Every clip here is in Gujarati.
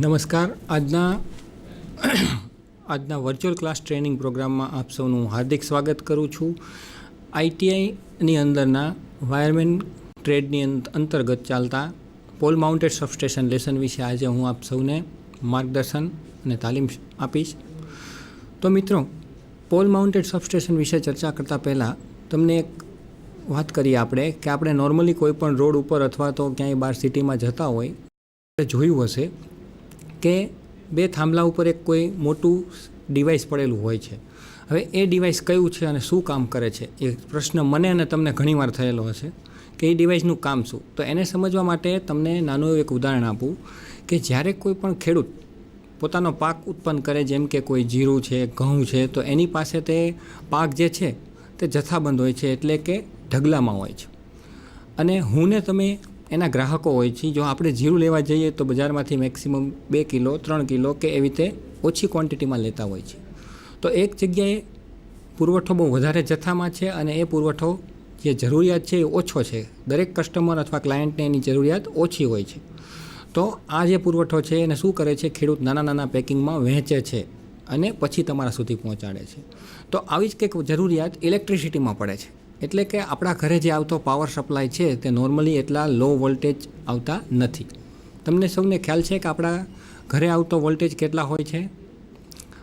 નમસ્કાર. આજના વર્ચ્યુઅલ ક્લાસ ટ્રેનિંગ પ્રોગ્રામમાં આપ સૌનું હાર્દિક સ્વાગત કરું છું. આઈટીઆઈની અંદરના વાયરમેન ટ્રેડની અંતર્ગત ચાલતા પોલ માઉન્ટેડ સબસ્ટેશન લેસન વિશે આજે હું આપ સૌને માર્ગદર્શન અને તાલીમ આપીશ. તો મિત્રો, પોલ માઉન્ટેડ સબસ્ટેશન વિશે ચર્ચા કરતાં પહેલાં તમને એક વાત કરીએ આપણે કે આપણે નોર્મલી કોઈ પણ રોડ ઉપર અથવા તો ક્યાંય બહાર સિટીમાં જતા હોય જોયું હશે કે બે થાંભલા ઉપર એક કોઈ મોટું ડિવાઇસ પડેલું હોય છે. હવે એ ડિવાઇસ કયું છે અને શું કામ કરે છે એ પ્રશ્ન મને અને તમને ઘણીવાર થયેલો હશે કે એ ડિવાઇસનું કામ શું. તો એને સમજવા માટે તમને નાનું એક ઉદાહરણ આપું કે જ્યારે કોઈ પણ ખેડૂત પોતાનો પાક ઉત્પન્ન કરે, જેમ કે કોઈ જીરું છે, ઘઉં છે, તો એની પાસે તે પાક જે છે તે જથ્થાબંધ હોય છે, એટલે કે ઢગલામાં હોય છે. અને હું ને તમે એના ગ્રાહકો હોય છે. જો આપણે જીરું લેવા જઈએ તો બજારમાંથી મેક્સિમમ 2 કિલો 3 કિલો કે એવી રીતે ઓછી ક્વોન્ટિટીમાં લેતા હોય છે. તો એક જગ્યાએ પુરવઠો બહુ વધારે જથ્થામાં છે અને એ પુરવઠો જે જરૂરિયાત છે એ ઓછો છે. દરેક કસ્ટમર અથવા ક્લાયન્ટને એની જરૂરિયાત ઓછી હોય છે. તો આ જે પુરવઠો છે એને શું કરે છે, ખેડૂત નાના નાના પેકિંગમાં વહેંચે છે અને પછી તમારા સુધી પહોંચાડે છે. તો આવી જ કંઈક જરૂરિયાત ઇલેક્ટ્રિસિટીમાં પડે છે. એટલે કે આપણા ઘરે જે આવતો પાવર સપ્લાય છે તે નોર્મલી એટલા લો વોલ્ટેજ આવતા નથી. તમને સૌને ખ્યાલ છે કે આપણા ઘરે આવતો વોલ્ટેજ કેટલા હોય છે?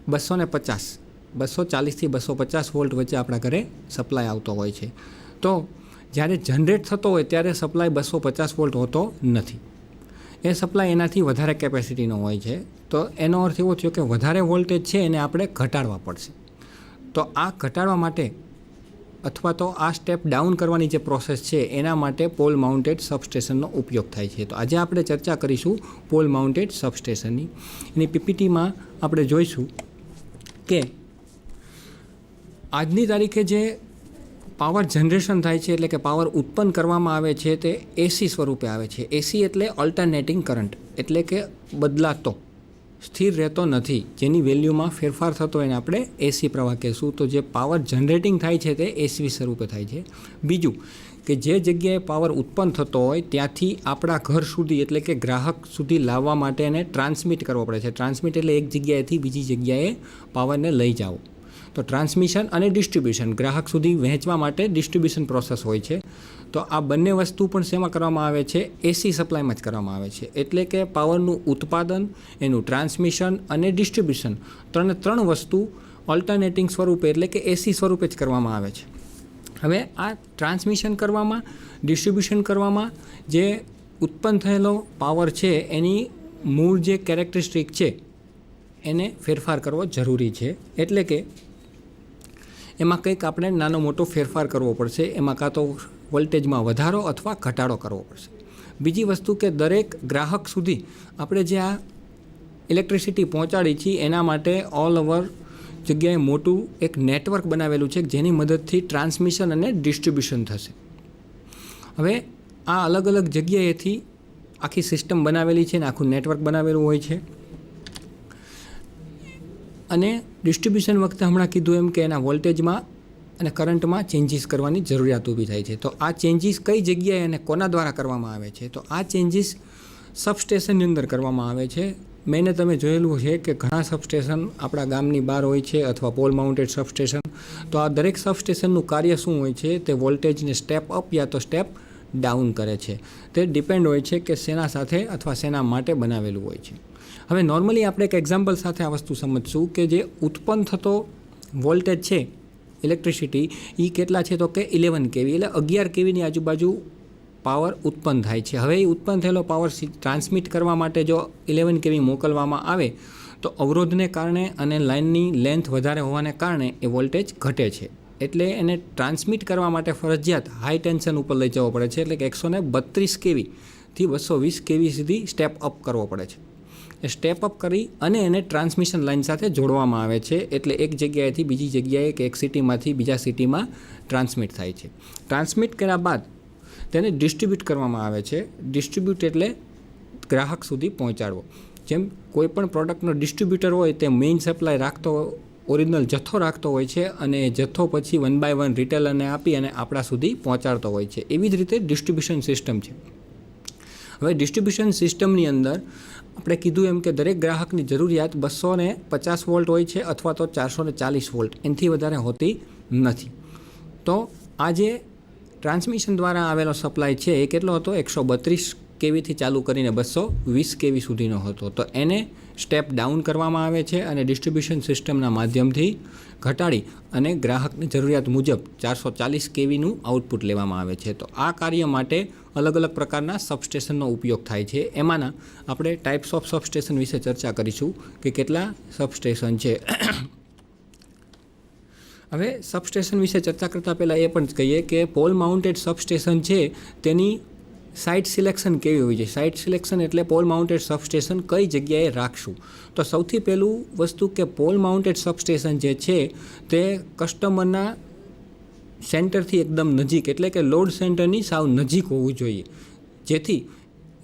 250, 240થી 250 વોલ્ટ વચ્ચે આપણા ઘરે સપ્લાય આવતો હોય છે. તો જ્યારે જનરેટ થતો હોય ત્યારે સપ્લાય 250 વોલ્ટ હોતો નથી. એ સપ્લાય એનાથી વધારે કેપેસિટીનો હોય છે. તો એનો અર્થ એવો થયો કે વધારે વોલ્ટેજ છે એને આપણે ઘટાડવા પડશે. તો આ ઘટાડવા માટે અથવા તો આ સ્ટેપ ડાઉન કરવાની જે પ્રોસેસ છે એના માટે પોલ માઉન્ટેડ સબસ્ટેશનનો ઉપયોગ થાય છે. તો આજે આપણે ચર્ચા કરીશું પોલ માઉન્ટેડ સબસ્ટેશનની. એની પીપીટીમાં આપણે જોઈશું કે આજની તારીખે જે પાવર જનરેશન થાય છે, એટલે કે પાવર ઉત્પન્ન કરવામાં આવે છે, તે એસી સ્વરૂપે આવે છે. એસી એટલે ઓલ્ટરનેટિંગ કરંટ, એટલે કે બદલાતો, સ્થિર રહેતો નથી, જેની વેલ્યુમાં ફેરફાર થતો એને આપણે એસી પ્રવાહ કહેશું. તો જે પાવર જનરેટિંગ થાય છે તે એસી સ્વરૂપે થાય છે. બીજું કે જે જગ્યાએ પાવર ઉત્પન્ન થતો હોય ત્યાંથી આપણા ઘર સુધી, એટલે કે ગ્રાહક સુધી લાવવા માટે એને ટ્રાન્સમિટ કરવો પડે છે. ટ્રાન્સમિટ એટલે એક જગ્યાએથી બીજી જગ્યાએ પાવરને લઈ જાઓ. તો ટ્રાન્સમિશન અને ડિસ્ટ્રીબ્યુશન, ગ્રાહક સુધી વહેંચવા માટે ડિસ્ટ્રીબ્યુશન પ્રોસેસ હોય છે. તો આ બંને વસ્તુ પણ શેમાં કરવામાં આવે છે? એસી સપ્લાયમાં જ કરવામાં આવે છે. એટલે કે પાવરનું ઉત્પાદન, એનું ટ્રાન્સમિશન અને ડિસ્ટ્રીબ્યુશન ત્રણ વસ્તુ ઓલ્ટરનેટિંગ સ્વરૂપે, એટલે કે એસી સ્વરૂપે જ કરવામાં આવે છે. હવે આ ટ્રાન્સમિશન કરવામાં, ડિસ્ટ્રીબ્યુશન કરવામાં જે ઉત્પન્ન થયેલો પાવર છે એની મૂળ જે કેરેક્ટરિસ્ટિક છે એને ફેરફાર કરવો જરૂરી છે. એટલે કે એમાં કંઈક આપણે નાનો મોટો ફેરફાર કરવો પડશે. એમાં કાં તો વોલ્ટેજમાં વધારો અથવા ઘટાડો કરવો પડશે. બીજી વસ્તુ કે દરેક ગ્રાહક સુધી આપણે જે આ ઇલેક્ટ્રિસિટી પહોંચાડી છીએ એના માટે ઓલ ઓવર જગ્યાએ મોટું એક નેટવર્ક બનાવેલું છે જેની મદદથી ટ્રાન્સમિશન અને ડિસ્ટ્રીબ્યુશન થશે. હવે આ અલગ અલગ જગ્યાએથી આખી સિસ્ટમ બનાવેલી છે અને આખું નેટવર્ક બનાવેલું હોય છે. અને ડિસ્ટ્રીબ્યુશન વખતે હમણાં કીધું એમ કે એના વોલ્ટેજમાં અને કરંટમાં ચેન્જીસ કરવાની જરૂરિયાત ઊભી થાય છે. તો આ ચેન્જીસ કઈ જગ્યાએ અને કોના દ્વારા કરવામાં આવે છે? તો આ ચેન્જીસ સબસ્ટેશનની અંદર કરવામાં આવે છે. મેં તમે જોયેલું છે કે ઘણા સબસ્ટેશન આપણા ગામની બહાર હોય છે અથવા પોલ માઉન્ટેડ સબસ્ટેશન. તો આ દરેક સબસ્ટેશનનું કાર્ય શું હોય છે? તે વોલ્ટેજને સ્ટેપ અપ યા તો સ્ટેપ ડાઉન કરે છે. તે ડિપેન્ડ હોય છે કે શેના સાથે અથવા શેના માટે બનાવેલું હોય છે. હવે નોર્મલી આપણે એક એક્ઝામ્પલ સાથે આ વસ્તુ સમજશું કે જે ઉત્પન્ન થતો વોલ્ટેજ છે, ઇલેક્ટ્રિસિટી, એ કેટલા છે? તો કે 11 કેવી, એટલે 11 કેવીની આજુબાજુ પાવર ઉત્પન્ન થાય છે. હવે એ ઉત્પન્ન થયેલો પાવર ટ્રાન્સમિટ કરવા માટે જો 11 કેવી મોકલવામાં આવે તો અવરોધને કારણે અને લાઇનની લેન્થ વધારે હોવાને કારણે એ વોલ્ટેજ ઘટે છે. એટલે એને ટ્રાન્સમિટ કરવા માટે ફરજિયાત હાઈ ટેન્શન ઉપર લઈ જવો પડે છે. એટલે કે 132 કેવીથી 220 કેવી સુધી સ્ટેપ અપ કરવો પડે છે. એ સ્ટેપ અપ કરી અને એને ટ્રાન્સમિશન લાઇન સાથે જોડવામાં આવે છે. એટલે એક જગ્યાએથી બીજી જગ્યાએ કે એક સિટીમાંથી બીજા સિટીમાં ટ્રાન્સમિટ થાય છે. ટ્રાન્સમિટ કર્યા બાદ તેને ડિસ્ટ્રીબ્યુટ કરવામાં આવે છે. ડિસ્ટ્રીબ્યુટ એટલે ગ્રાહક સુધી પહોંચાડવો. જેમ કોઈ પણ પ્રોડક્ટનો ડિસ્ટ્રીબ્યુટર હોય તે મેઇન સપ્લાય રાખતો, ઓરિજિનલ જથ્થો રાખતો હોય છે અને એ જથ્થો પછી 1 by 1 રિટેલરને આપી અને આપણા સુધી પહોંચાડતો હોય છે. એવી જ રીતે ડિસ્ટ્રીબ્યુશન સિસ્ટમ છે. હવે ડિસ્ટ્રીબ્યુશન સિસ્ટમની અંદર આપણે કીધું એમ કે દરેક ગ્રાહકની જરૂરિયાત 250 વોલ્ટ હોય છે અથવા તો 440 વોલ્ટ, એનાથી વધારે હોતી નથી. તો આ જે ટ્રાન્સમિશન દ્વારા આવેલો સપ્લાય છે એ કેટલો હતો? 132 કેવીથી ચાલુ કરીને 220 કેવી સુધીનો હતો. તો એને સ્ટેપ ડાઉન કરવામાં આવે છે અને ડિસ્ટ્રીબ્યુશન સિસ્ટમના માધ્યમથી ઘટાડી અને ગ્રાહકની જરૂરિયાત મુજબ 440 કેવીનું આઉટપુટ લેવામાં આવે છે. તો આ કાર્ય માટે અલગ અલગ પ્રકારના સબસ્ટેશનનો ઉપયોગ થાય છે. એમાંના આપણે ટાઈપ્સ ઓફ સબસ્ટેશન વિશે ચર્ચા કરીશું કે કેટલા સબસ્ટેશન છે. હવે સબસ્ટેશન વિશે ચર્ચા કરતાં પહેલાં એ પણ કહીએ કે પોલ માઉન્ટેડ સબસ્ટેશન છે તેની સાઇટ સિલેક્શન કેવી હોવી જોઈએ. સાઇટ સિલેક્શન એટલે પોલ માઉન્ટેડ સબસ્ટેશન કઈ જગ્યાએ રાખશું. તો સૌથી પહેલું વસ્તુ કે પોલ માઉન્ટેડ સબસ્ટેશન જે છે તે કસ્ટમરના સેન્ટરથી એકદમ નજીક એટલે કે લોડ સેન્ટરની સાવ નજીક હોવું જોઈએ, જેથી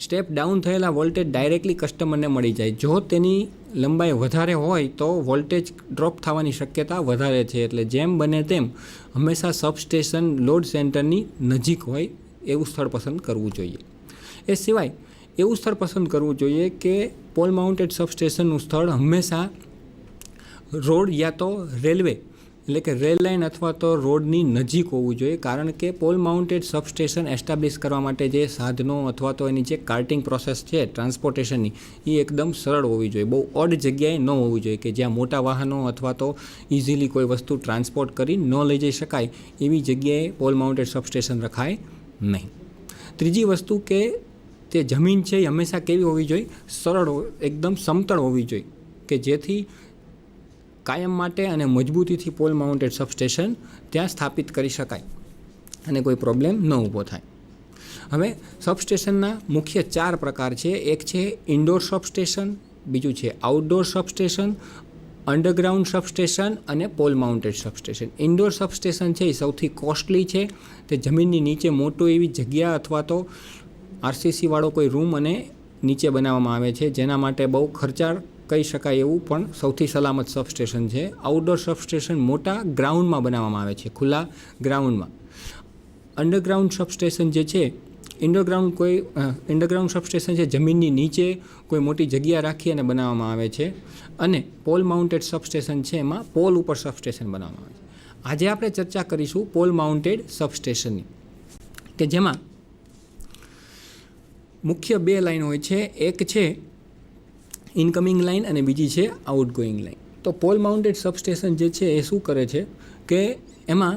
સ્ટેપ ડાઉન થયેલા વોલ્ટેજ ડાયરેક્ટલી કસ્ટમરને મળી જાય. જો તેની લંબાઈ વધારે હોય તો વોલ્ટેજ ડ્રોપ થવાની શક્યતા વધારે છે. એટલે જેમ બને તેમ હંમેશા સબસ્ટેશન લોડ સેન્ટરની નજીક હોય એવું સ્થળ પસંદ કરવું જોઈએ. એ સિવાય એવું સ્થળ પસંદ કરવું જોઈએ કે પોલ માઉન્ટેડ સબસ્ટેશનનું સ્થળ હંમેશા રોડ યા તો રેલવે એટલે કે રેલ લાઇન અથવા તો રોડની નજીક હોવું જોઈએ, કારણ કે પોલ માઉન્ટેડ સબસ્ટેશન એસ્ટાબ્લિશ કરવા માટે જે સાધનો અથવા તો એની જે કાર્ટિંગ પ્રોસેસ છે ટ્રાન્સપોર્ટેશનની એ એકદમ સરળ હોવી જોઈએ. બહુ ઓડ જગ્યાએ ન હોવું જોઈએ કે જ્યાં મોટા વાહનો અથવા તો ઇઝીલી કોઈ વસ્તુ ટ્રાન્સપોર્ટ કરી ન લઈ જઈ શકાય એવી જગ્યાએ પોલ માઉન્ટેડ સબસ્ટેશન રખાય નહીં. ત્રીજી વસ્તુ કે તે જમીન છે એ હંમેશા કેવી હોવી જોઈએ? સરળ, એકદમ સમતળ હોવી જોઈએ કે જેથી કાયમ માટે અને મજબૂતીથી પોલ માઉન્ટેડ સબસ્ટેશન ત્યાં સ્થાપિત કરી શકાય અને કોઈ પ્રોબ્લેમ ન ઊભો થાય. હવે સબસ્ટેશનના મુખ્ય 4 પ્રકાર છે. એક છે ઇન્ડોર સબસ્ટેશન, બીજું છે આઉટડોર સબસ્ટેશન, અંડરગ્રાઉન્ડ સબસ્ટેશન અને pole mounted substation. Indoor substation છે એ સૌથી કોસ્ટલી છે. તે જમીનની નીચે મોટું એવી જગ્યા અથવા તો આરસીસી વાળો કોઈ રૂમ અને નીચે બનાવવામાં આવે છે, જેના માટે બહુ ખર્ચાળ કહી શકાય એવું પણ સૌથી સલામત સબસ્ટેશન છે. આઉટડોર સબસ્ટેશન મોટા ગ્રાઉન્ડમાં બનાવવામાં આવે છે, ખુલ્લા ગ્રાઉન્ડમાં. અંડરગ્રાઉન્ડ સબસ્ટેશન જે છે અંડરગ્રાઉન્ડ સબસ્ટેશન છે જમીનની નીચે કોઈ મોટી જગ્યા રાખી અને બનાવવામાં આવે છે. અને પોલ માઉન્ટેડ સબસ્ટેશન છે એમાં પોલ ઉપર સબસ્ટેશન બનાવવામાં આવે છે. આજે આપણે ચર્ચા કરીશું પોલ માઉન્ટેડ સબસ્ટેશનની, કે જેમાં મુખ્ય 2 લાઈન હોય છે. એક છે ઇનકમિંગ લાઇન અને બીજી છે આઉટગોઈંગ લાઇન. તો પોલ માઉન્ટેડ સબસ્ટેશન જે છે એ શું કરે છે કે એમાં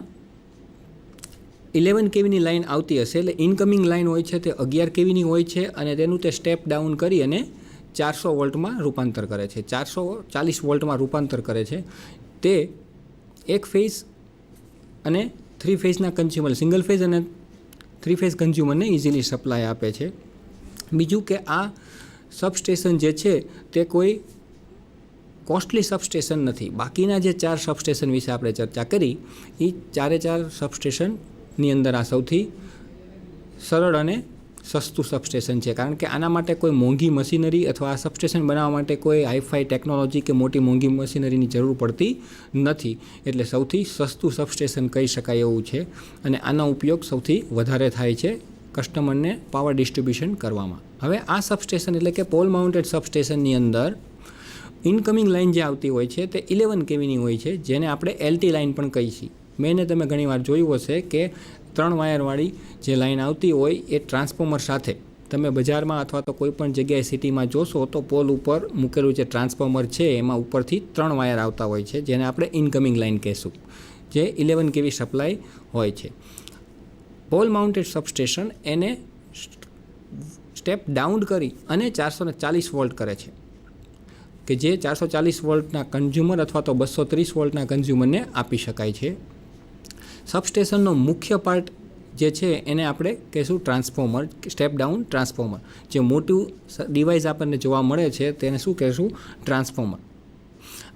11 કેવીની લાઇન આવતી હશે, એટલે ઇનકમિંગ લાઇન હોય છે તે 11 કેવીની હોય છે અને તેનું તે સ્ટેપ ડાઉન કરી અને 400 વોલ્ટમાં રૂપાંતર કરે છે, 440 વોલ્ટમાં રૂપાંતર કરે છે. તે એક ફેઝ અને 3 ફેઝના કન્ઝ્યુમર, સિંગલ ફેઝ અને 3 ફેઝ કન્ઝ્યુમરને ઇઝીલી સપ્લાય આપે છે. બીજું કે આ સબસ્ટેશન જે છે તે કોઈ કોસ્ટલી સબસ્ટેશન નથી. બાકીના જે 4 સબસ્ટેશન વિશે આપણે ચર્ચા કરી એ 4 સબસ્ટેશનની અંદર આ સૌથી સરળ અને સસ્તું સબસ્ટેશન છે, કારણ કે આના માટે કોઈ મોંઘી મશીનરી અથવા આ સબસ્ટેશન બનાવવા માટે કોઈ હાઈફાઈ ટેકનોલોજી કે મોટી મોંઘી મશીનરીની જરૂર પડતી નથી. એટલે સૌથી સસ્તું સબસ્ટેશન કહી શકાય એવું છે અને આનો ઉપયોગ સૌથી વધારે થાય છે કસ્ટમરને પાવર ડિસ્ટ્રીબ્યુશન કરવામાં. હવે આ સબસ્ટેશન એટલે કે પોલ માઉન્ટેડ સબસ્ટેશનની અંદર ઇનકમિંગ લાઇન જે આવતી હોય છે તે 11 કેવીની હોય છે, જેને આપણે એલટી લાઇન પણ કહીએ છીએ. મેં તમે ઘણીવાર જોયું હશે કે 3 વાયરવાળી જે લાઇન આવતી હોય એ ટ્રાન્સફોર્મર સાથે તમે બજારમાં અથવા તો કોઈ પણ જગ્યાએ સિટીમાં જોશો તો પોલ ઉપર મૂકેલું જે ટ્રાન્સફોર્મર છે એમાં ઉપરથી 3 વાયર આવતા હોય છે, જેને આપણે ઇનકમિંગ લાઇન કહીશું, જે 11 કેવી સપ્લાય હોય છે. પોલ માઉન્ટેડ સબસ્ટેશન એને સ્ટેપ ડાઉન કરી અને 440 વોલ્ટ કરે છે, કે જે 440 વોલ્ટના કન્ઝ્યુમર અથવા તો 230 વોલ્ટના કન્ઝ્યુમરને આપી શકાય છે. સબસ્ટેશનનો મુખ્ય પાર્ટ જે છે એને આપણે કહીશું ટ્રાન્સફોર્મર, સ્ટેપ ડાઉન ટ્રાન્સફોર્મર. જે મોટું ડિવાઇસ આપણને જોવા મળે છે તેને શું કહીશું? ટ્રાન્સફોર્મર.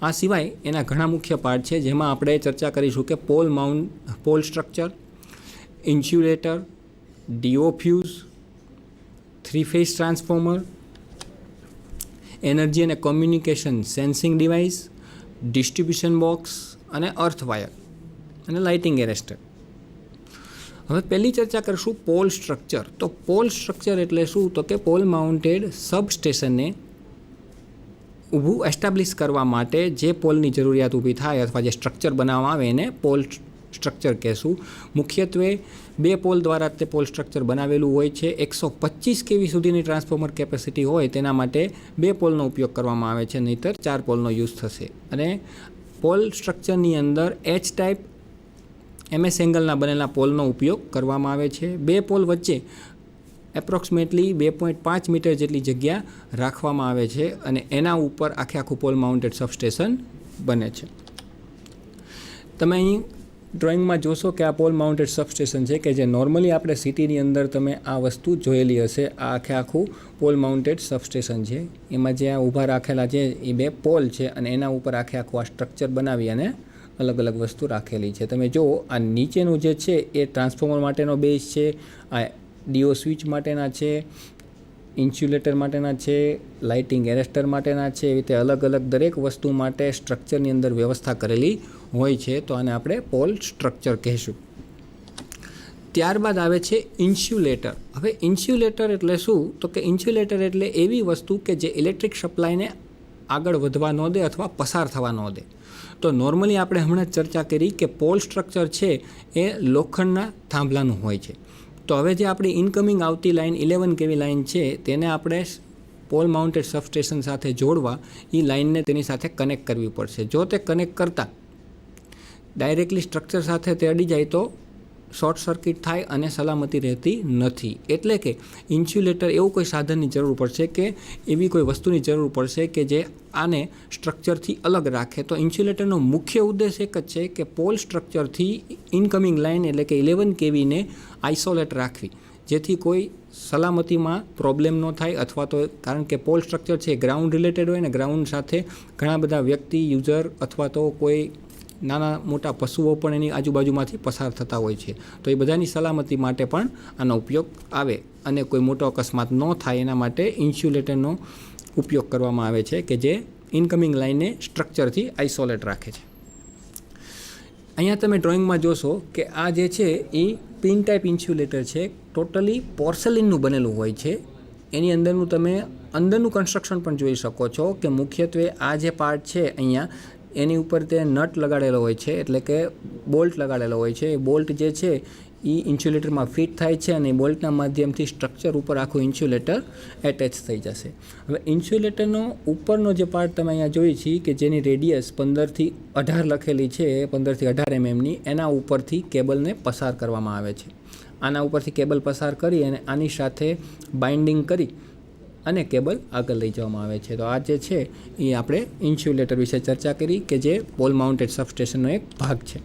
આ સિવાય એના ઘણા મુખ્ય પાર્ટ છે, જેમાં આપણે ચર્ચા કરીશું કે pole structure, insulator, DO fuse, 3 phase transformer, energy અને communication sensing device, distribution box અને અર્થ વાયર અને લાઇટિંગ એરેસ્ટર. હવે પહેલી ચર્ચા કરીશું પોલ સ્ટ્રક્ચર. તો પોલ સ્ટ્રક્ચર એટલે શું? તો કે પોલ માઉન્ટેડ સબસ્ટેશનને ઊભું એસ્ટાબ્લિશ કરવા માટે જે પોલની જરૂરિયાત ઊભી થાય અથવા જે સ્ટ્રક્ચર બનાવવામાં આવે એને પોલ સ્ટ્રક્ચર કહેશું. મુખ્યત્વે 2 પોલ દ્વારા તે પોલ સ્ટ્રક્ચર બનાવેલું હોય છે. 125 kV સુધીની ટ્રાન્સફોર્મર કેપેસિટી હોય તેના માટે 2 પોલનો ઉપયોગ કરવામાં આવે છે, નહીંતર 4 પોલનો યુઝ થશે. અને પોલ સ્ટ્રક્ચરની અંદર H ટાઈપ MS એંગલના બનેલા પોલનો ઉપયોગ કરવામાં આવે છે. 2 પોલ વચ્ચે એપ્રોક્સિમેટલી 2.5 મીટર જેટલી જગ્યા રાખવામાં આવે છે અને એના ઉપર આખું પોલ માઉન્ટેડ સબસ્ટેશન બને છે. તમે અહીં ડ્રોઈંગમાં જોશો કે આ પોલ માઉન્ટેડ સબસ્ટેશન છે કે જે નોર્મલી આપણે સિટીની અંદર તમે આ વસ્તુ જોયેલી હશે. આ આખું પોલ માઉન્ટેડ સબસ્ટેશન છે. એમાં જે આ ઊભા રાખેલા છે એ 2 પોલ છે અને એના ઉપર આખું આ સ્ટ્રક્ચર બનાવી અને અલગ અલગ વસ્તુ રાખેલી છે. તમે જુઓ આ નીચેનું જે છે એ ટ્રાન્સફોર્મર માટેનો બેઝ છે, આ ડીઓ સ્વિચ માટેના છે, ઇન્સ્યુલેટર માટેના છે, લાઇટિંગ એરેસ્ટર માટેના છે. એવી રીતે અલગ અલગ દરેક વસ્તુ માટે સ્ટ્રક્ચરની અંદર વ્યવસ્થા કરેલી હોય છે. તો આને આપણે પોલ સ્ટ્રક્ચર કહીશું. ત્યારબાદ આવે છે ઇન્સ્યુલેટર. હવે ઇન્સ્યુલેટર એટલે શું? તો કે ઇન્સ્યુલેટર એટલે એવી વસ્તુ કે જે ઇલેક્ટ્રિક સપ્લાયને આગળ વધવા ન દે અથવા પસાર થવા ન દે. તો નોર્મલી આપણે હમણાં જ ચર્ચા કરી કે પોલ સ્ટ્રક્ચર છે એ લોખંડના થાંભલાનું હોય છે. તો હવે જે આપણી ઇનકમિંગ આવતી લાઇન 11 kV લાઇન છે તેને આપણે પોલ માઉન્ટેડ સબસ્ટેશન સાથે જોડવા એ લાઇનને તેની સાથે કનેક્ટ કરવી પડશે. જો તે કનેક્ટ કરતાં ડાયરેક્ટલી સ્ટ્રક્ચર સાથે તે અડી જાય તો શોર્ટ સર્કિટ થાય અને સલામતી રહેતી નથી. એટલે કે ઇન્સ્યુલેટર એવું કોઈ સાધનની જરૂર પડશે કે એવી કોઈ વસ્તુની જરૂર પડશે કે જે આને સ્ટ્રક્ચરથી અલગ રાખે. તો ઇન્સ્યુલેટરનો મુખ્ય ઉદ્દેશ એક જ છે કે પોલ સ્ટ્રક્ચરથી ઇનકમિંગ લાઇન એટલે કે 11 kVને આઇસોલેટ રાખવી, જેથી કોઈ સલામતીમાં પ્રોબ્લેમ ન થાય. અથવા તો કારણ કે પોલ સ્ટ્રક્ચર છે ગ્રાઉન્ડ રિલેટેડ હોય ને ગ્રાઉન્ડ સાથે ઘણા બધા વ્યક્તિ યુઝર અથવા તો કોઈ નાના મોટા પશુઓ પણ એની આજુબાજુમાંથી પસાર થતા હોય છે. તો એ બધાની સલામતી માટે પણ આનો ઉપયોગ આવે અને કોઈ મોટો અકસ્માત ન થાય એના માટે ઇન્સ્યુલેટરનો ઉપયોગ કરવામાં આવે છે કે જે ઇનકમિંગ લાઇનને સ્ટ્રક્ચરથી આઇસોલેટ રાખે છે. અહીંયા તમે ડ્રોઈંગમાં જોશો કે આ જે છે એ પિન ટાઈપ ઇન્સ્યુલેટર છે. ટોટલી પોર્સેલિનનું બનેલું હોય છે. એની અંદરનું તમે અંદરનું કન્સ્ટ્રક્શન પણ જોઈ શકો છો કે મુખ્યત્વે આ જે પાર્ટ છે અહીંયા એની ઉપર તે નટ લગાડેલો હોય છે, એટલે કે બોલ્ટ લગાડેલો હોય છે. એ બોલ્ટ જે છે એ ઇન્સ્યુલેટરમાં ફિટ થાય છે અને બોલ્ટના માધ્યમથી સ્ટ્રક્ચર ઉપર આખું ઇન્સ્યુલેટર એટેચ થઈ જશે. હવે ઇન્સ્યુલેટરનો ઉપરનો જે પાર્ટ તમે અહીંયા જોઈ છે કે જેની રેડિયસ 15 થી 18 લખેલી છે, 15 થી 18 mmની, એના ઉપરથી કેબલને પસાર કરવામાં આવે છે. આના ઉપરથી કેબલ પસાર કરી અને આની સાથે બાઇન્ડિંગ કરી અને કેબલ આગળ લઈ જવામાં આવે છે. તો આ જે છે એ આપણે ઇન્સ્યુલેટર વિશે ચર્ચા કરી કે જે પોલ માઉન્ટેડ સબસ્ટેશનનો એક ભાગ છે.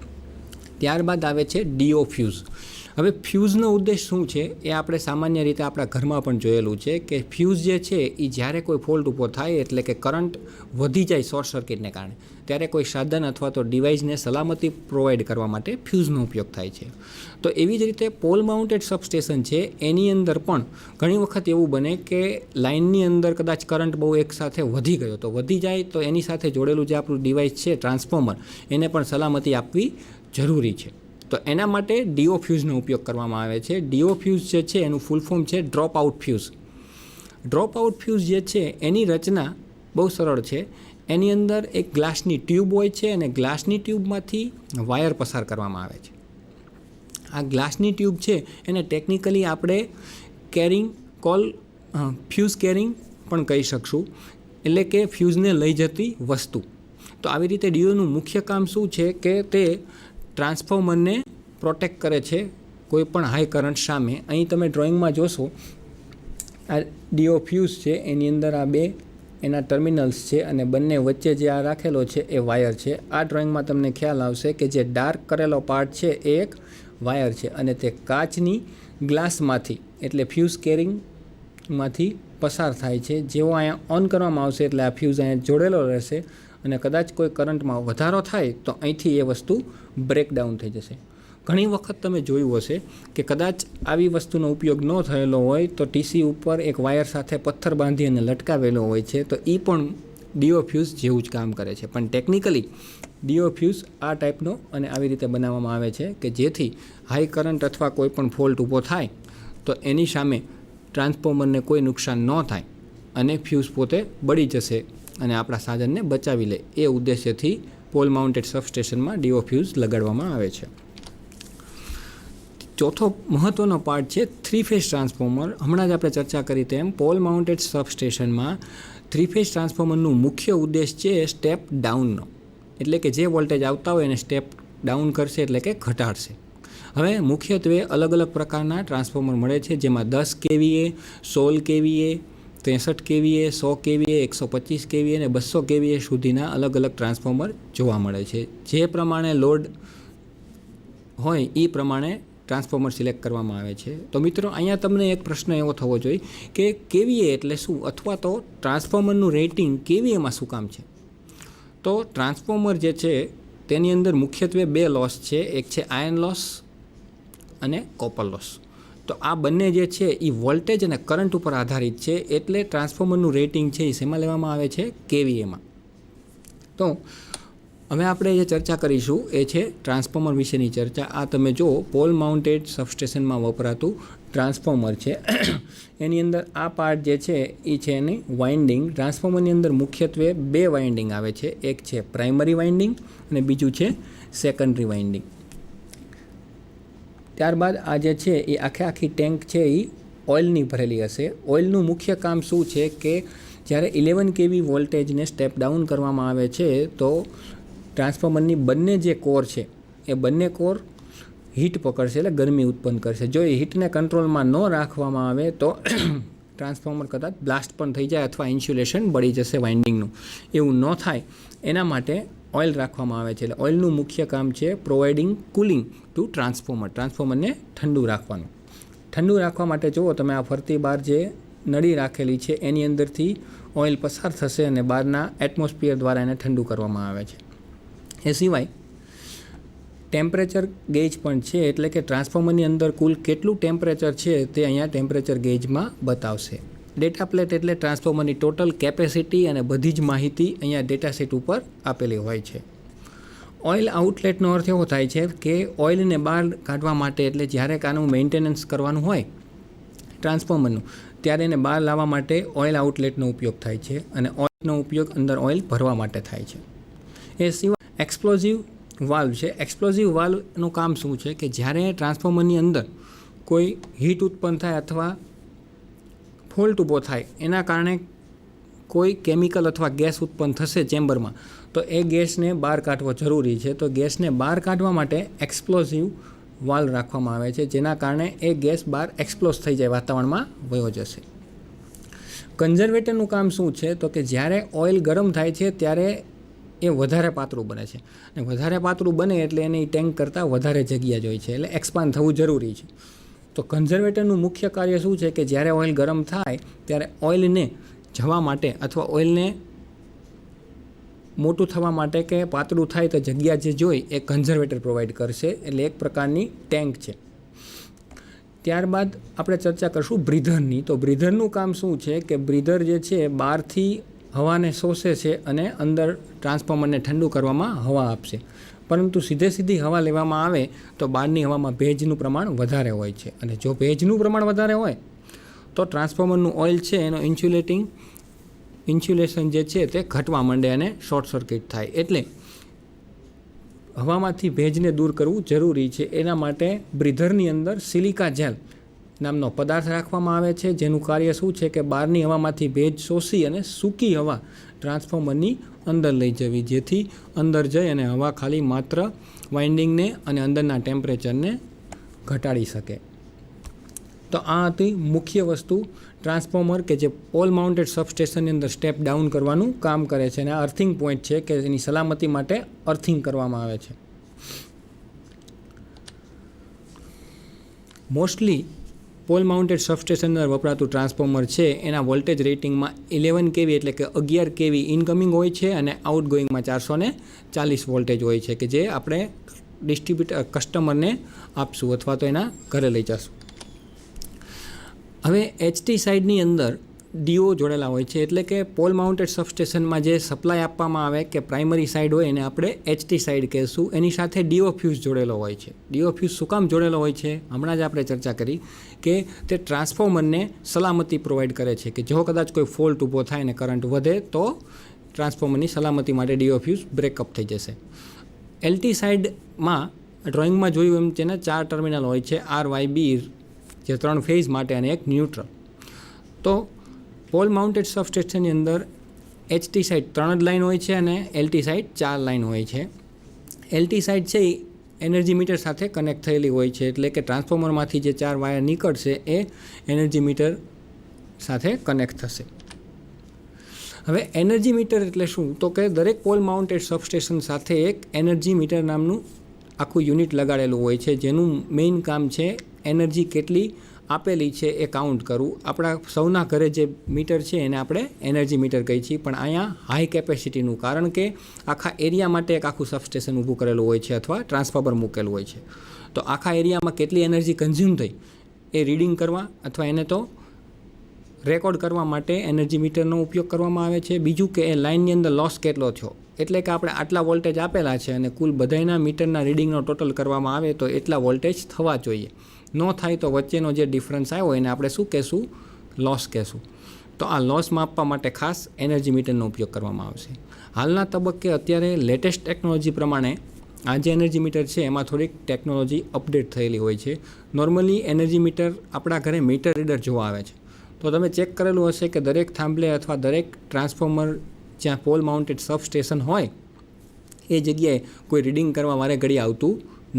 ત્યારબાદ આવે છે ડીઓ ફ્યુઝ. હવે ફ્યુઝનો ઉદ્દેશ શું છે એ આપણે સામાન્ય રીતે આપણા ઘરમાં પણ જોયેલું છે કે ફ્યુઝ જે છે એ જ્યારે કોઈ ફોલ્ટ ઊભો થાય એટલે કે કરંટ વધી જાય શોર્ટ સર્કિટને કારણે ત્યારે કોઈ સાધન અથવા તો ડિવાઇસને સલામતી પ્રોવાઈડ કરવા માટે ફ્યુઝનો ઉપયોગ થાય છે. તો એવી જ રીતે પોલ માઉન્ટેડ સબસ્ટેશન છે એની અંદર પણ ઘણી વખત એવું બને કે લાઇનની અંદર કદાચ કરંટ બહુ એકસાથે વધી ગયો, તો વધી જાય તો એની સાથે જોડેલું જે આપણું ડિવાઇસ છે ટ્રાન્સફોર્મર એને પણ સલામતી આપવી જરૂરી છે. તો એના માટે ડીઓ ફ્યુઝનો ઉપયોગ કરવામાં આવે છે. ડીઓ ફ્યુઝ જે છે એનું ફૂલ ફોર્મ છે drop out fuse. Drop out fuse જે છે એની રચના બહુ સરળ છે. એની અંદર એક ગ્લાસની ટ્યુબ હોય છે અને ગ્લાસની ટ્યુબમાંથી વાયર પસાર કરવામાં આવે છે. આ ગ્લાસની ટ્યુબ છે એને ટેકનિકલી આપણે ફ્યુઝ કેરિંગ પણ કહી શકશું, એટલે કે ફ્યુઝને લઈ જતી વસ્તુ. તો આવી રીતે ડીઓનું મુખ્ય કામ શું છે કે તે ટ્રાન્સફોર્મરને પ્રોટેક્ટ કરે છે કોઈ પણ હાઈ કરંટ સામે. અહીં તમે ડ્રોઈંગમાં જોશો આ ડીઓ ફ્યુઝ છે એની અંદર આ 2 એના ટર્મિનલ્સ છે અને બંને વચ્ચે જે આ રાખેલો છે એ વાયર છે. આ ડ્રોઈંગમાં તમને ખ્યાલ આવશે કે જે ડાર્ક કરેલો પાર્ટ છે એ એક વાયર છે અને તે કાચની ગ્લાસમાંથી એટલે ફ્યુઝ કેરિંગમાંથી પસાર થાય છે. જેવો અહીંયા ઓન કરવામાં આવશે એટલે આ ફ્યુઝ અહીંયા જોડેલો રહેશે અને કદાચ કોઈ કરંટમાં વધારો થાય તો અહીંથી એ વસ્તુ બ્રેકડાઉન થઈ જશે. ઘણી વખત તમે જોયું હશે કે કદાચ આવી વસ્તુનો ઉપયોગ ન થયેલો હોય તો ટીસી ઉપર એક વાયર સાથે પથ્થર બાંધી અને લટકાવેલો હોય છે, તો એ પણ ડીઓ ફ્યુઝ જેવું જ કામ કરે છે, પણ ટેકનિકલી ડીઓ ફ્યુઝ આ ટાઈપનો અને આવી રીતે બનાવવામાં આવે છે કે જેથી હાઈ કરંટ અથવા કોઈ પણ ફોલ્ટ ઊભો થાય તો એની સામે ટ્રાન્સફોર્મરને કોઈ નુકસાન ન થાય અને ફ્યુઝ પોતે બળી જશે અને આપણા સાધનને બચાવી લે, એ ઉદ્દેશ્યથી પોલ માઉન્ટેડ સબસ્ટેશનમાં ડીઓ ફ્યુઝ લગાડવામાં આવે છે. ચોથો મહત્ત્વનો પાર્ટ છે 3 ફેઝ ટ્રાન્સફોર્મર. હમણાં જ આપણે ચર્ચા કરી તેમ પોલ માઉન્ટેડ સબસ્ટેશનમાં 3 ફેઝ ટ્રાન્સફોર્મરનું મુખ્ય ઉદ્દેશ છે સ્ટેપ ડાઉનનો, એટલે કે જે વોલ્ટેજ આવતા હોય એને સ્ટેપ ડાઉન કરશે, એટલે કે ઘટાડશે. હવે મુખ્યત્વે અલગ અલગ પ્રકારના ટ્રાન્સફોર્મર મળે છે, જેમાં 10 kVA, 16 kVA, 63 kVA, 100 kVA, 125 kVA અને 200 kVA સુધીના અલગ અલગ ટ્રાન્સફોર્મર જોવા મળે છે. જે પ્રમાણે લોડ હોય એ પ્રમાણે ટ્રાન્સફોર્મર સિલેક્ટ કરવામાં આવે છે. તો મિત્રો, અહીંયા તમને એક પ્રશ્ન એવો થવો જોઈએ કે કેવીએ એટલે શું, અથવા તો ટ્રાન્સફોર્મરનું રેટિંગ કેવીએમાં શું કામ છે? તો ટ્રાન્સફોર્મર જે છે તેની અંદર મુખ્યત્વે 2 લોસ છે, એક છે આયર્ન લોસ અને કોપર લોસ. તો આ બંને જે છે એ વોલ્ટેજ અને કરંટ ઉપર આધારિત છે, એટલે ટ્રાન્સફોર્મરનું રેટિંગ છે એ શેમાં લેવામાં આવે છે? કેવીએમાં. તો હવે આપણે જે ચર્ચા કરીશું એ છે ટ્રાન્સફોર્મર વિશેની ચર્ચા. આ તમે જુઓ, પોલ માઉન્ટેડ સબસ્ટેશનમાં વપરાતું ટ્રાન્સફોર્મર છે. એની અંદર આ પાર્ટ જે છે એ છે એની વાઇન્ડિંગ. ટ્રાન્સફોર્મરની અંદર મુખ્યત્વે 2 વાઇન્ડિંગ આવે છે, એક છે પ્રાઇમરી વાઇન્ડિંગ અને બીજું છે સેકન્ડરી વાઇન્ડિંગ. ત્યારબાદ આ જે છે એ આખી ટેન્ક છે એ ઓઇલની ભરેલી હશે. ઓઇલનું મુખ્ય કામ શું છે કે જ્યારે 11 kV વોલ્ટેજને સ્ટેપ ડાઉન કરવામાં આવે છે તો ટ્રાન્સફોર્મરની બંને જે કોર છે એ બંને કોર હીટ પકડશે, એટલે ગરમી ઉત્પન્ન કરશે. જો એ હીટને કંટ્રોલમાં ન રાખવામાં આવે તો ટ્રાન્સફોર્મર કદાચ બ્લાસ્ટ પણ થઈ જાય અથવા ઇન્સ્યુલેશન બળી જશે વાઇન્ડિંગનું. એવું ન થાય એના માટે ઓઇલ રાખવામાં આવે છે. એટલે ઓઇલનું મુખ્ય કામ છે પ્રોવાઇડિંગ કુલિંગ ટુ ટ્રાન્સફોર્મર, ટ્રાન્સફોર્મરને ઠંડુ રાખવાનું. ઠંડુ રાખવા માટે જુઓ તમે, આ ફરતી બહાર જે નળી રાખેલી છે એની અંદરથી ઓઇલ પસાર થશે અને બહારના એટમોસ્ફિયર દ્વારા એને ઠંડુ કરવામાં આવે છે. એ સિવાય ટેમ્પરેચર ગેજ પણ છે, એટલે કે ટ્રાન્સફોર્મરની અંદર કુલ કેટલું ટેમ્પરેચર છે તે અહીંયા ટેમ્પરેચર ગેજમાં બતાવશે. ડેટા પ્લેટ એટલે ટ્રાન્સફોર્મરની ટોટલ કેપેસિટી અને બધી જ માહિતી અહીંયા ડેટા શીટ ઉપર આપેલી હોય છે. ઓઇલ આઉટલેટનો અર્થ એવો થાય છે કે ઓઇલને બહાર કાઢવા માટે, એટલે જ્યારે આનું મેન્ટેનન્સ કરવાનું હોય ટ્રાન્સફોર્મરનું, ત્યારે એને બહાર લાવવા માટે ઓઇલ આઉટલેટનો ઉપયોગ થાય છે અને ઓઇલનો ઉપયોગ અંદર ઓઇલ ભરવા માટે થાય છે. એ સિવાય એક્સપ્લોઝિવ વાલ્વ છે. એક્સપ્લોઝિવ વાલ્વનું કામ શું છે કે જ્યારે ટ્રાન્સફોર્મરની અંદર કોઈ હીટ ઉત્પન્ન થાય અથવા ફોલ્ટ ઊભો થાય, એના કારણે કોઈ કેમિકલ અથવા ગેસ ઉત્પન્ન થશે ચેમ્બરમાં, તો એ ગેસને બહાર કાઢવો જરૂરી છે. તો ગેસને બહાર કાઢવા માટે એક્સપ્લોઝિવ વાલ્વ રાખવામાં આવે છે, જેના કારણે એ ગેસ બહાર એક્સપ્લોઝ થઈ જાય, વાતાવરણમાં વયો જશે. કન્ઝર્વેટરનું કામ શું છે તો કે જ્યારે ઓઇલ ગરમ થાય છે ત્યારે એ વધારે પાતળું બને છે, અને વધારે પાતળું બને એટલે એની ટેન્ક કરતાં વધારે જગ્યા જોઈએ છે, એટલે એક્સપાન્ડ થવું જરૂરી છે. તો કન્ઝર્વેટરનું મુખ્ય કાર્ય શું છે કે જ્યારે ઓઇલ ગરમ થાય ત્યારે ઓઇલને જવા માટે અથવા ઓઇલને મોટું થવા માટે કે પાતળું થાય તો જગ્યા જે જોઈ એ કન્ઝર્વેટર પ્રોવાઈડ કરશે, એટલે એક પ્રકારની ટેન્ક છે. ત્યારબાદ આપણે ચર્ચા કરીશું બ્રીધરની. તો બ્રીધરનું કામ શું છે કે બ્રીધર જે છે બહારથી હવાને શોષે છે અને અંદર ટ્રાન્સફોર્મરને ઠંડુ કરવામાં હવા આપશે, પરંતુ સીધી હવા લેવામાં આવે તો બહારની હવામાં ભેજનું પ્રમાણ વધારે હોય છે, અને જો ભેજનું પ્રમાણ વધારે હોય તો ટ્રાન્સફોર્મરનું ઓઇલ છે એનો ઇન્સ્યુલેશન જે છે તે ઘટવા માંડે અને શોર્ટ સર્કિટ થાય. એટલે હવામાંથી ભેજને દૂર કરવું જરૂરી છે. એના માટે બ્રીધરની અંદર સિલિકા જેલ નામનો પદાર્થ રાખવામાં આવે છે, જેનું કાર્ય શું છે કે બહારની હવામાંથી ભેજ શોષી અને સૂકી હવા ટ્રાન્સફોર્મરની અંદર લઈ જવી, જેથી અંદર જઈ અને હવા ખાલી માત્ર વાઇન્ડિંગને અને અંદરના ટેમ્પરેચરને ઘટાડી શકે. તો આ હતી મુખ્ય વસ્તુ ટ્રાન્સફોર્મર કે જે પોલ માઉન્ટેડ સબસ્ટેશનની અંદર સ્ટેપ ડાઉન કરવાનું કામ કરે છે, અને આ અર્થિંગ પોઈન્ટ છે કે એની સલામતી માટે અર્થિંગ કરવામાં આવે છે. મોસ્ટલી પોલ માઉન્ટેડ સબસ્ટેશન અંદર વપરાતું ટ્રાન્સફોર્મર છે એના વોલ્ટેજ રેટિંગમાં 11 kV એટલે કે 11 kV ઇનકમિંગ હોય છે અને આઉટગોઈંગમાં 440 વોલ્ટેજ હોય છે, કે જે આપણે કસ્ટમરને આપશું અથવા તો એના ઘરે લઈ જશું. હવે HT સાઇડની અંદર ડીઓ જોડેલા હોય છે, એટલે કે પોલ માઉન્ટેડ સબસ્ટેશનમાં જે સપ્લાય આપવામાં આવે કે પ્રાઇમરી સાઇડ હોય એને આપણે HT સાઇડ કહીશું, એની સાથે ડીઓ ફ્યુઝ જોડેલો હોય છે. ડીઓ ફ્યુઝ શું કામ જોડેલો હોય છે? હમણાં જ આપણે ચર્ચા કરી કે તે ટ્રાન્સફોર્મરને સલામતી પ્રોવાઈડ કરે છે કે જો કદાચ કોઈ ફોલ્ટ ઊભો થાય ને કરંટ વધે તો ટ્રાન્સફોર્મરની સલામતી માટે ડીઓ ફ્યુઝ બ્રેકઅપ થઈ જશે. LT સાઇડમાં ડ્રોઈંગમાં જોયું એમ તેના 4 ટર્મિનલ હોય છે, RYB જે 3 ફેઝ માટે અને એક ન્યુટ્રલ. તો પોલ માઉન્ટેડ સબસ્ટેશનની અંદર HT સાઇડ 3 જ લાઇન હોય છે અને LT સાઇડ 4 લાઇન હોય છે. LT સાઇડ છે એ એનર્જી મીટર સાથે કનેક્ટ થયેલી હોય છે, એટલે કે ટ્રાન્સફોર્મરમાંથી જે 4 વાયર નીકળશે એ એનર્જી મીટર સાથે કનેક્ટ થશે. હવે એનર્જી મીટર એટલે શું? તો કે દરેક પોલ માઉન્ટેડ સબસ્ટેશન સાથે એક એનર્જી મીટર નામનું આખું યુનિટ લગાડેલું હોય છે, જેનું મેઇન કામ છે એનર્જી કેટલી આપેલી છે એ કાઉન્ટ કરવું. આપણા સૌના ઘરે જે મીટર છે એને આપણે એનર્જી મીટર કહીએ છીએ, પણ અહીંયા હાઈ કેપેસિટીનું, કારણ કે આખા એરિયા માટે એક આખું સબસ્ટેશન ઊભું કરેલું હોય છે અથવા ટ્રાન્સફોર્મર મૂકેલું હોય છે. તો આખા એરિયામાં કેટલી એનર્જી કન્ઝ્યુમ થઈ એ રીડિંગ કરવા અથવા એને તો રેકોર્ડ કરવા માટે એનર્જી મીટરનો ઉપયોગ કરવામાં આવે છે. બીજું કે એ લાઇનની અંદર લોસ કેટલો થયો, એટલે કે આપણે આટલા વોલ્ટેજ આપેલા છે અને કુલ બધાના મીટરના રીડિંગનો ટોટલ કરવામાં આવે તો એટલા વોલ્ટેજ થવા જોઈએ. ન થાય તો વચ્ચેનો જે ડિફરન્સ આવ્યો એને આપણે શું કહેશું? લોસ કહેશું. તો આ લોસ માપવા માટે ખાસ એનર્જી મીટરનો ઉપયોગ કરવામાં આવશે. હાલના તબક્કે અત્યારે લેટેસ્ટ ટેકનોલોજી પ્રમાણે આ જે એનર્જી મીટર છે એમાં થોડીક ટેકનોલોજી અપડેટ થયેલી હોય છે. નોર્મલી એનર્જી મીટર આપણા ઘરે મીટર રીડર જોવા આવે છે, તો તમે ચેક કરેલું હશે કે દરેક થાંભલે અથવા દરેક ટ્રાન્સફોર્મર જ્યાં પોલ માઉન્ટેડ સબસ્ટેશન હોય એ જગ્યાએ કોઈ રીડિંગ કરવા વારે ઘડી આવતું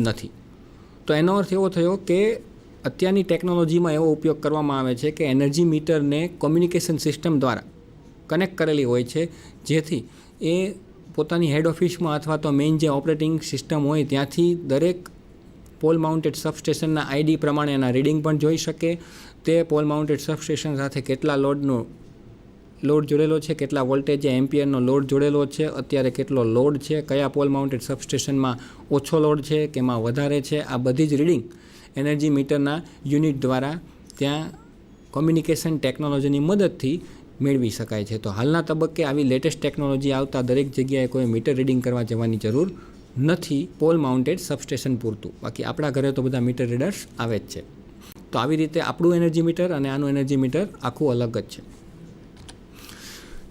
નથી. તો એનો અર્થ એવો થયો કે અત્યારની ટેકનોલોજીમાં એવો ઉપયોગ કરવામાં આવે છે કે એનર્જી મીટરને કોમ્યુનિકેશન સિસ્ટમ દ્વારા કનેક્ટ કરેલી હોય છે, જેથી એ પોતાની હેડ ઓફિસમાં અથવા તો મેઇન જે ઓપરેટિંગ સિસ્ટમ હોય ત્યાંથી દરેક પોલ માઉન્ટેડ સબસ્ટેશનના ID પ્રમાણે એના રીડિંગ પણ જોઈ શકે. તે પોલ માઉન્ટેડ સબસ્ટેશન સાથે કેટલા લોડ જોડેલો છે, કેટલા વોલ્ટેજ એમ્પિયરનો લોડ જોડેલો છે, અત્યારે કેટલો લોડ છે, કયા પોલ માઉન્ટેડ સબસ્ટેશનમાં ઓછો લોડ છે કે એમાં વધારે છે, આ બધી જ રીડિંગ એનર્જી મીટરના યુનિટ દ્વારા ત્યાં કોમ્યુનિકેશન ટેકનોલોજીની મદદથી મેળવી શકાય છે. તો હાલના તબક્કે આવી લેટેસ્ટ ટેકનોલોજી આવતા દરેક જગ્યાએ કોઈ મીટર રીડિંગ કરવા જવાની જરૂર નથી પોલ માઉન્ટેડ સબસ્ટેશન પૂરતું. બાકી આપણા ઘરે તો બધા મીટર રીડર્સ આવે જ છે. તો આવી રીતે આપણું એનર્જી મીટર અને આનું એનર્જી મીટર આખું અલગ જ છે.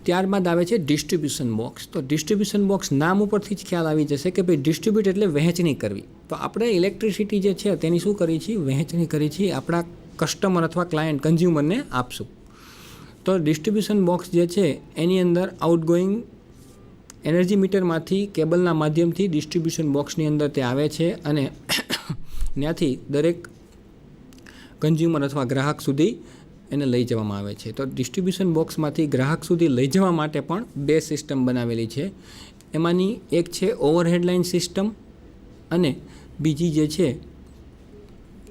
ત્યારબાદ આવે છે ડિસ્ટ્રીબ્યુશન બોક્સ. તો ડિસ્ટ્રીબ્યુશન બોક્સ નામ ઉપરથી જ ખ્યાલ આવી જશે કે ભાઈ ડિસ્ટ્રીબ્યુટ એટલે વહેંચણી કરવી. તો આપણે ઇલેક્ટ્રિસિટી જે છે તેની શું કરી છીએ? વહેંચણી કરી છીએ, આપણા કસ્ટમર અથવા ક્લાયન્ટ કન્ઝ્યુમરને આપશું. તો ડિસ્ટ્રીબ્યુશન બોક્સ જે છે એની અંદર આઉટગોઈંગ એનર્જી મીટરમાંથી કેબલના માધ્યમથી ડિસ્ટ્રીબ્યુશન બોક્સની અંદર તે આવે છે અને ત્યાંથી દરેક કન્ઝ્યુમર અથવા ગ્રાહક સુધી એને લઈ જવામાં આવે છે. તો ડિસ્ટ્રીબ્યુશન બોક્સમાંથી ગ્રાહક સુધી લઈ જવા માટે પણ 2 સિસ્ટમ બનાવેલી છે. એમાંની એક છે ઓવરહેડ લાઇન સિસ્ટમ અને બીજી જે છે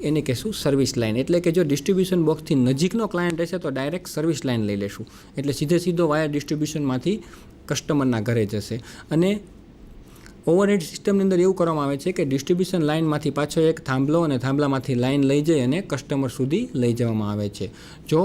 એને કહેશું સર્વિસ લાઇન. એટલે કે જો ડિસ્ટ્રીબ્યુશન બોક્સથી નજીકનો ક્લાયન્ટ હશે તો ડાયરેક્ટ સર્વિસ લાઇન લઈ લેશું, એટલે સીધો વાયર ડિસ્ટ્રીબ્યુશનમાંથી કસ્ટમરના ઘરે જશે. અને ઓવરહેડ સિસ્ટમની અંદર એવું કરવામાં આવે છે કે ડિસ્ટ્રીબ્યુશન લાઇનમાંથી પાછો એક થાંભલો અને થાંભલામાંથી લાઇન લઈ જઈ અને કસ્ટમર સુધી લઈ જવામાં આવે છે. જો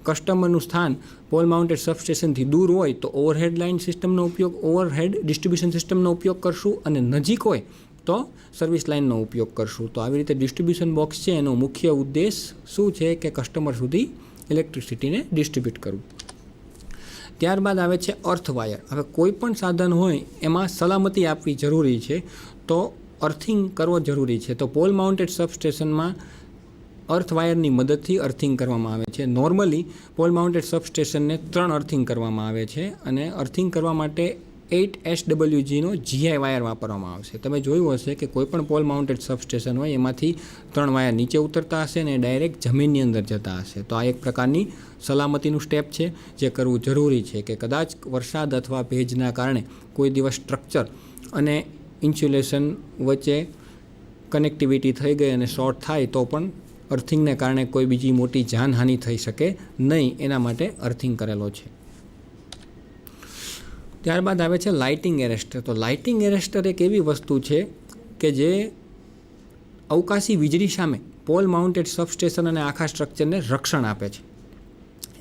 કસ્ટમરનું સ્થાન પોલ માઉન્ટેડ સબસ્ટેશનથી દૂર હોય તો ઓવરહેડ લાઇન સિસ્ટમનો ઉપયોગ, ઓવરહેડ ડિસ્ટ્રીબ્યુશન સિસ્ટમનો ઉપયોગ કરશું, અને નજીક હોય તો સર્વિસ લાઇનનો ઉપયોગ કરશું. તો આવી રીતે ડિસ્ટ્રીબ્યુશન બોક્સ છે એનો મુખ્ય ઉદ્દેશ શું છે કે કસ્ટમર સુધી ઇલેક્ટ્રિસિટીને ડિસ્ટ્રીબ્યુટ કરવું. ત્યારબાદ આવે છે અર્થ વાયર. હવે કોઈ પણ સાધન હોય એમાં સલામતી આપવી જરૂરી છે, તો અર્થિંગ કરવો જરૂરી છે. તો પોલ માઉન્ટેડ સબસ્ટેશનમાં અર્થ વાયરની મદદથી અર્થિંગ કરવામાં આવે છે. નોર્મલી પોલ માઉન્ટેડ સબસ્ટેશનને 3 અર્થિંગ કરવામાં આવે છે અને અર્થિંગ કરવા માટે 8 SWGનો GI વાયર વાપરવામાં આવશે. તમે જોયું હશે કે કોઈ પણ પોલ માઉન્ટેડ સબસ્ટેશન હોય એમાંથી 3 વાયર નીચે ઉતરતા હશે ને ડાયરેક્ટ જમીનની અંદર જતા હશે. તો આ એક પ્રકારની સલામતીનું સ્ટેપ છે જે કરવું જરૂરી છે કે કદાચ વરસાદ અથવા ભેજના કારણે કોઈ દિવસ સ્ટ્રક્ચર અને ઇન્સ્યુલેશન વચ્ચે કનેક્ટિવિટી થઈ ગઈ અને શોર્ટ થાય તો પણ અર્થિંગને કારણે કોઈ બીજી મોટી જાનહાનિ થઈ શકે નહીં, એના માટે અર્થિંગ કરેલો છે. ત્યારબાદ આવે છે લાઇટિંગ એરેસ્ટર. તો લાઇટિંગ એરેસ્ટર એક એવી વસ્તુ છે કે જે અવકાશી વીજળી સામે પોલ માઉન્ટેડ સબસ્ટેશન અને આખા સ્ટ્રક્ચરને રક્ષણ આપે છે.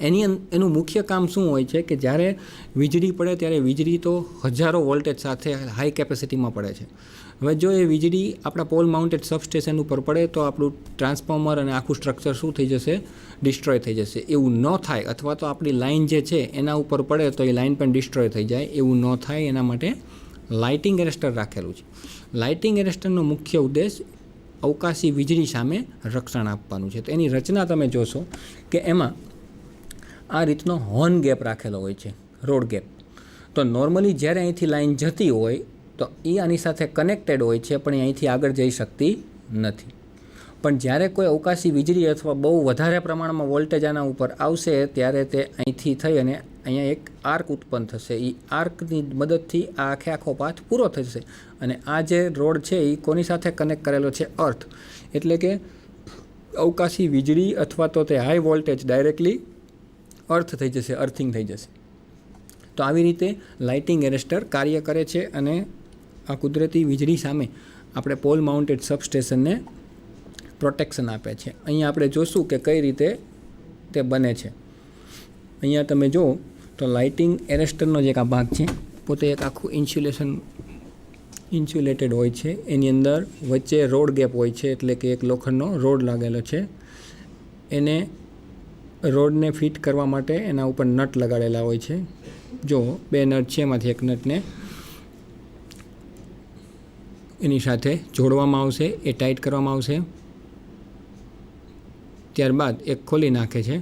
એનું મુખ્ય કામ શું હોય છે કે જ્યારે વીજળી પડે ત્યારે વીજળી તો હજારો વોલ્ટેજ સાથે હાઈ કેપેસિટીમાં પડે છે. હવે જો એ વીજળી આપણા પોલ માઉન્ટેડ સબસ્ટેશન ઉપર પડે તો આપણું ટ્રાન્સફોર્મર અને આખું સ્ટ્રક્ચર શું થઈ જશે? ડિસ્ટ્રોય થઈ જશે. એવું ન થાય, અથવા તો આપણી લાઇન જે છે એના ઉપર પડે તો એ લાઇન પણ ડિસ્ટ્રોય થઈ જાય. એવું ન થાય એના માટે લાઇટિંગ એરેસ્ટર રાખેલું છે. લાઇટિંગ એરેસ્ટરનો મુખ્ય ઉદ્દેશ અવકાશી વીજળી સામે રક્ષણ આપવાનું છે. તો એની રચના તમે જોશો કે એમાં આ રીતનો હોર્ન ગેપ રાખેલો હોય છે, રોડ ગેપ. તો નોર્મલી જ્યારે અહીંથી લાઇન જતી હોય તો એ આની સાથે કનેક્ટેડ હોય છે, પણ એ અહીંથી આગળ જઈ શકતી નથી. પણ જ્યારે કોઈ અવકાશી વીજળી અથવા બહુ વધારે પ્રમાણમાં વોલ્ટેજ આના ઉપર આવશે ત્યારે તે અહીંથી થઈ અને અહીંયા એક આર્ક ઉત્પન્ન થશે. એ આર્કની મદદથી આ આખો પાથ પૂરો થશે. અને આ જે રોડ છે એ કોની સાથે કનેક્ટ કરેલો છે? અર્થ. એટલે કે અવકાશી વીજળી અથવા તો તે હાઈ વોલ્ટેજ ડાયરેક્ટલી અર્થ થઈ જશે, અર્થિંગ થઈ જશે. તો આવી રીતે લાઇટિંગ એરેસ્ટર કાર્ય કરે છે અને આ કુદરતી વીજળી સામે આપણે પોલ માઉન્ટેડ સબસ્ટેશનને પ્રોટેક્શન આપે છે. અહીંયા આપણે જોશું કે કઈ રીતે તે બને છે. અહીંયા તમે જુઓ તો લાઇટિંગ એરેસ્ટરનો જે એક આ ભાગ છે પોતે એક આખું ઇન્સ્યુલેટેડ હોય છે. એની અંદર વચ્ચે રોડ ગેપ હોય છે, એટલે કે એક લોખંડનો રોડ લાગેલો છે. એને રોડને ફિટ કરવા માટે એના ઉપર નટ લગાડેલા હોય છે. જો 2 નટ છે, એમાંથી એક નટને એની સાથે જોડવામાં આવશે, એ ટાઈટ કરવામાં આવશે. ત્યારબાદ એક ખોલી નાખે છે.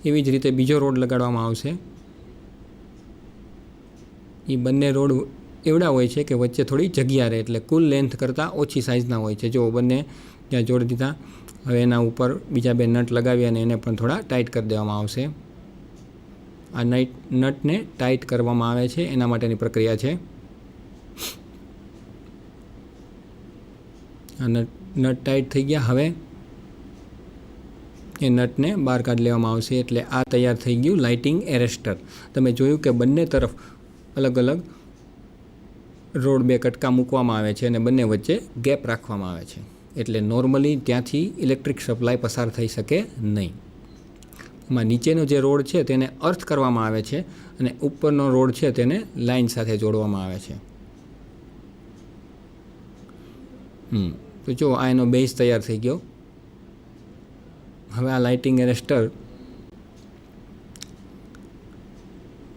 એવી જ રીતે બીજો રોડ લગાડવામાં આવશે. એ બંને રોડ એવડા હોય છે કે વચ્ચે થોડી જગ્યા રહે, એટલે કુલ લેન્થ કરતાં ઓછી સાઇઝના હોય છે. જો બંને ત્યાં જોડી દીધા. હવે એના ઉપર બીજા 2 નટ લગાવી અને એને પણ થોડા ટાઈટ કરી દેવામાં આવશે. આ નટને ટાઈટ કરવામાં આવે છે એના માટેની પ્રક્રિયા છે. આ નટ ટાઈટ થઈ ગયા. હવે એ નટને બહાર કાઢી લેવામાં આવશે. એટલે આ તૈયાર થઈ ગયું લાઇટિંગ એરેસ્ટર. તમે જોયું કે બંને તરફ અલગ અલગ રોડ 2 કટકા મૂકવામાં આવે છે અને બંને વચ્ચે ગેપ રાખવામાં આવે છે. એટલે નોર્મલી ત્યાંથી ઇલેક્ટ્રિક સપ્લાય પસાર થઈ શકે નહીં. એમાં નીચેનો જે રોડ છે તેને અર્થ કરવામાં આવે છે અને ઉપરનો રોડ છે તેને લાઇન સાથે જોડવામાં આવે છે. તો જો આ એનો બેઝ તૈયાર થઈ ગયો. હવે આ લાઇટિંગ એરેસ્ટર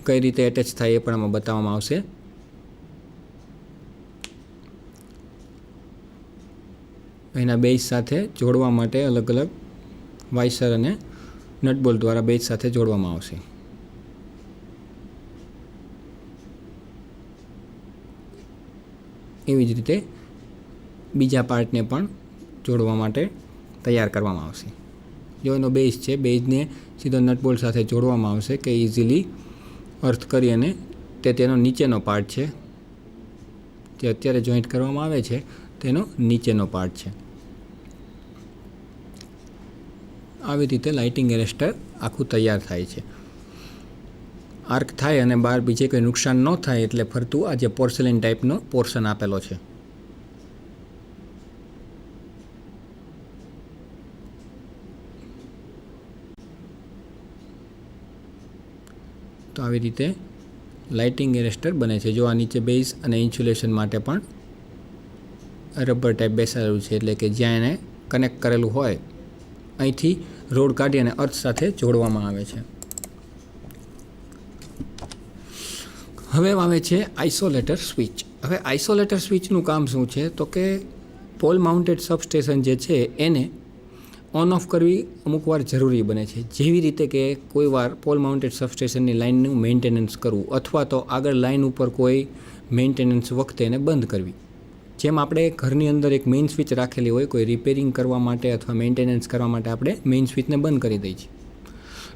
કઈ રીતે એટેચ થાય એ પણ આમાં બતાવવામાં આવશે. એના બેઝ સાથે જોડવા માટે અલગ અલગ વાઇસર અને નટબોલ્ટ દ્વારા બેઝ સાથે જોડવામાં આવશે. એવી જ રીતે બીજા પાર્ટને પણ જોડવા માટે તૈયાર કરવામાં આવશે. જો એનો બેઝ છે, બેઝને સીધો નટબોલ્ટ સાથે જોડવામાં આવશે કે ઇઝીલી અર્થ કરી અને તેનો નીચેનો પાર્ટ છે જે અત્યારે જોઈન્ટ કરવામાં આવે છે તેનો નીચેનો પાર્ટ છે. આવી રીતે લાઇટિંગ એરેસ્ટર આખું તૈયાર થાય છે. આર્ક થાય અને બહાર બીજે કંઈ નુકસાન ન થાય એટલે ફરતું આ જે પોર્સેલિન ટાઈપનો પોર્શન આપેલો છે. તો આવી રીતે લાઇટિંગ એરેસ્ટર બને છે. જો આ નીચે બેઝ અને ઇન્સ્યુલેશન માટે પણ રબર ટાઈપ બેસાડેલું છે, એટલે કે જ્યાં એને કનેક્ટ કરેલું હોય અહીંથી રોડ કાઢી અને અર્થ સાથે જોડવામાં આવે છે. હવે આવે છે આઇસોલેટર સ્વિચ. હવે આઇસોલેટર સ્વિચનું કામ શું છે? તો કે પોલ માઉન્ટેડ સબસ્ટેશન જે છે એને ઓન ઓફ કરવી અમુક વાર જરૂરી બને છે. જેવી રીતે કે કોઈ વાર પોલ માઉન્ટેડ સબસ્ટેશનની લાઇનનું મેન્ટેનન્સ કરવું, અથવા તો આગળ લાઇન ઉપર કોઈ મેન્ટેનન્સ વખતે એને બંધ કરવી. જેમ આપણે ઘરની અંદર એક મેઇન સ્વિચ રાખેલી હોય, કોઈ રિપેરિંગ કરવા માટે અથવા મેન્ટેનન્સ કરવા માટે આપણે મેઇન સ્વિચને બંધ કરી દઈએ છીએ.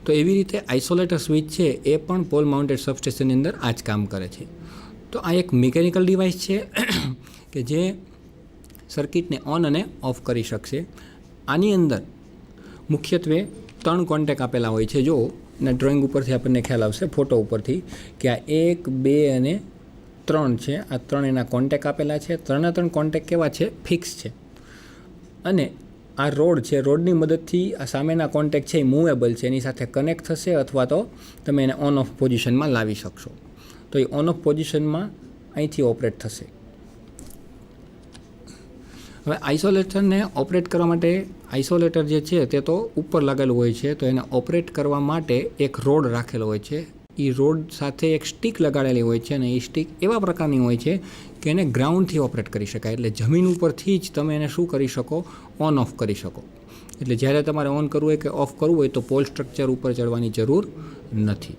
તો એવી રીતે આઇસોલેટર સ્વિચ છે એ પણ પોલ માઉન્ટેડ સબસ્ટેશનની અંદર આ જ કામ કરે છે. તો આ એક મિકેનિકલ ડિવાઇસ છે કે જે સર્કિટને ઓન અને ઓફ કરી શકશે. આની અંદર મુખ્યત્વે 3 કોન્ટેક આપેલા હોય છે. જો એના ડ્રોઈંગ ઉપરથી આપણને ખ્યાલ આવશે, ફોટો ઉપરથી, કે આ 1, 2 અને 3 છે. આ 3 એના કોન્ટેક આપેલા છે. 3 કોન્ટેક કેવા છે? ફિક્સ છે. અને આ રોડ છે, રોડની મદદથી આ સામેના કોન્ટેક્ટ છે એ મૂવેબલ છે, એની સાથે કનેક્ટ થશે અથવા તો તમે એને ઓન ઓફ પોઝિશનમાં લાવી શકશો. તો એ ઓન ઓફ પોઝિશનમાં અહીંથી ઓપરેટ થશે. હવે આઇસોલેટરને ઓપરેટ કરવા માટે આઇસોલેટર જે છે તે તો ઉપર લાગેલું હોય છે, તો એને ઓપરેટ કરવા માટે એક રોડ રાખેલો હોય છે. એ રોડ સાથે એક સ્ટિક લગાડેલી હોય છે અને એ સ્ટિક એવા પ્રકારની હોય છે કે એને ગ્રાઉન્ડથી ઓપરેટ કરી શકાય. એટલે જમીન ઉપરથી જ તમે એને શું કરી શકો, ઓન ઓફ કરી શકો. એટલે જ્યારે તમારે ઓન કરવું હોય કે ઓફ કરવું હોય તો પોલ સ્ટ્રક્ચર ઉપર ચડવાની જરૂર નથી.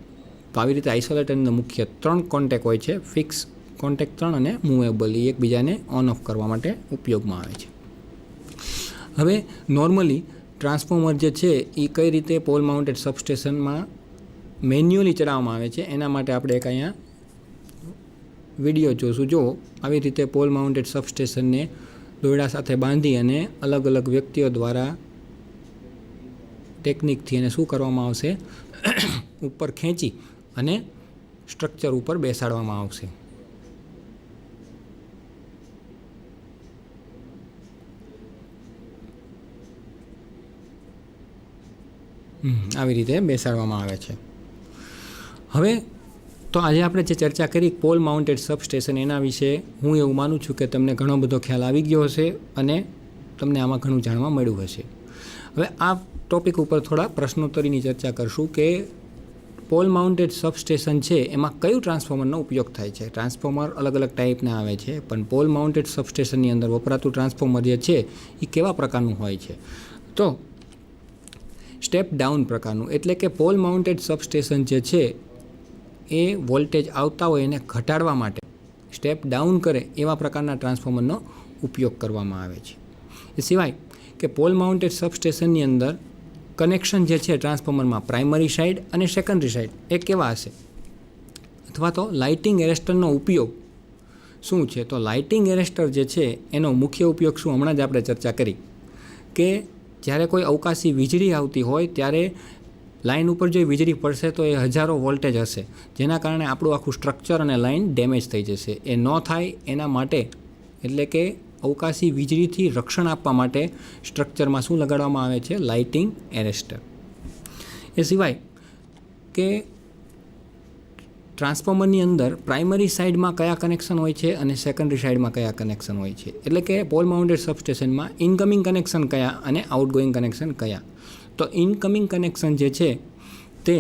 તો આવી રીતે આઇસોલેટરના મુખ્ય 3 કોન્ટેક હોય છે, ફિક્સ કોન્ટેક 3 અને મૂવેબલ. એ એકબીજાને ઓન ઓફ કરવા માટે ઉપયોગમાં આવે છે. હવે નોર્મલી ટ્રાન્સફોર્મર જે છે એ કઈ રીતે પોલ માઉન્ટેડ સબસ્ટેશનમાં મેન્યુઅલી ચડાવવામાં આવે છે એના માટે આપણે એક અહીંયા વિડીયો જોશું. જો આવી રીતે પોલ માઉન્ટેડ સબસ્ટેશનને દોરડા સાથે બાંધી અને અલગ અલગ વ્યક્તિઓ દ્વારા ટેકનિકથી એને શું કરવામાં આવશે, ઉપર ખેંચી અને સ્ટ્રક્ચર ઉપર બેસાડવામાં આવશે. આવી રીતે બેસાડવામાં આવે છે. હવે તો આજે આપણે જે ચર્ચા કરી પોલ માઉન્ટેડ સબસ્ટેશન એના વિશે હું એવું માનું છું કે તમને ઘણો બધો ખ્યાલ આવી ગયો હશે અને તમને આમાં ઘણું જાણવા મળ્યું હશે. હવે આ ટૉપિક ઉપર થોડા પ્રશ્નોત્તરીની ચર્ચા કરશું કે પોલ માઉન્ટેડ સબસ્ટેશન છે એમાં કયું ટ્રાન્સફોર્મરનો ઉપયોગ થાય છે. ટ્રાન્સફોર્મર અલગ અલગ ટાઈપના આવે છે, પણ પોલ માઉન્ટેડ સબસ્ટેશનની અંદર વપરાતું ટ્રાન્સફોર્મર જે છે એ કેવા પ્રકારનું હોય છે? તો સ્ટેપ ડાઉન પ્રકારનું, એટલે કે પોલ માઉન્ટેડ સબસ્ટેશન જે છે એ વોલ્ટેજ આવતા હોય એને ઘટાડવા માટે સ્ટેપ ડાઉન કરે એવા પ્રકારના ટ્રાન્સફોર્મરનો ઉપયોગ કરવામાં આવે છે. એ સિવાય કે પોલ માઉન્ટેડ સબસ્ટેશનની અંદર કનેક્શન જે છે ટ્રાન્સફોર્મરમાં પ્રાઇમરી સાઇડ અને સેકન્ડરી સાઇડ એ કેવા હશે, અથવા તો લાઇટિંગ એરેસ્ટરનો ઉપયોગ શું છે? તો લાઇટિંગ એરેસ્ટર જે છે એનો મુખ્ય ઉપયોગ શું, હમણાં જ આપણે ચર્ચા કરી કે જ્યારે કોઈ અવકાશી વીજળી આવતી હોય ત્યારે લાઇન ઉપર જો વીજળી પડશે તો એ હજારો વોલ્ટેજ હશે, જેના કારણે આપણું આખું સ્ટ્રક્ચર અને લાઇન ડેમેજ થઈ જશે. એ ન થાય એના માટે, એટલે કે અવકાશી વીજળીથી રક્ષણ આપવા માટે સ્ટ્રક્ચરમાં શું લગાડવામાં આવે છે, લાઇટિંગ એરેસ્ટર. એ સિવાય કે ટ્રાન્સફોર્મરની અંદર પ્રાઇમરી સાઇડમાં કયા કનેક્શન હોય છે અને સેકન્ડરી સાઇડમાં કયા કનેક્શન હોય છે, એટલે કે પોલ માઉન્ટેડ સબસ્ટેશનમાં ઇનકમિંગ કનેક્શન કયા અને આઉટગોઈંગ કનેક્શન કયા. તો ઇનકમિંગ કનેક્શન જે છે તે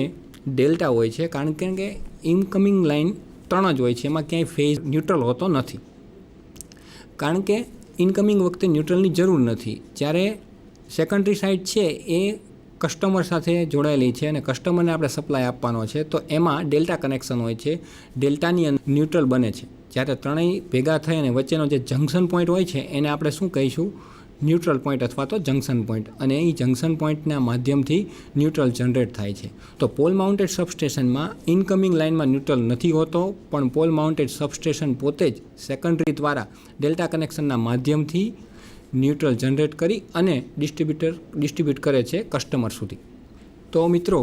ડેલ્ટા હોય છે, કારણ કે ઇનકમિંગ લાઇન 3 જ હોય છે, એમાં ક્યાંય ફેઝ ન્યુટ્રલ હોતો નથી. કારણ કે ઇનકમિંગ વખતે ન્યુટ્રલની જરૂર નથી. જ્યારે સેકન્ડરી સાઇડ છે એ કસ્ટમર સાથે જોડાયેલી છે અને કસ્ટમરને આપણે સપ્લાય આપવાનો છે, તો એમાં ડેલ્ટા કનેક્શન હોય છે. ડેલ્ટાની અંદર ન્યુટ્રલ બને છે. જ્યારે ત્રણેય ભેગા થઈ અને વચ્ચેનો જે જંક્શન પોઈન્ટ હોય છે એને આપણે શું કહીશું, ન્યુટ્રલ પોઈન્ટ અથવા તો જંક્શન પોઈન્ટ. અને એ જંક્શન પોઈન્ટના માધ્યમથી ન્યુટ્રલ જનરેટ થાય છે. તો પોલ માઉન્ટેડ સબસ્ટેશનમાં ઇનકમિંગ લાઇનમાં ન્યુટ્રલ નથી હોતો, પણ પોલ માઉન્ટેડ સબસ્ટેશન પોતે જ સેકન્ડરી દ્વારા ડેલ્ટા કનેક્શનના માધ્યમથી ન્યુટ્રલ જનરેટ કરી અને ડિસ્ટ્રીબ્યુટ કરે છે કસ્ટમર સુધી. તો મિત્રો,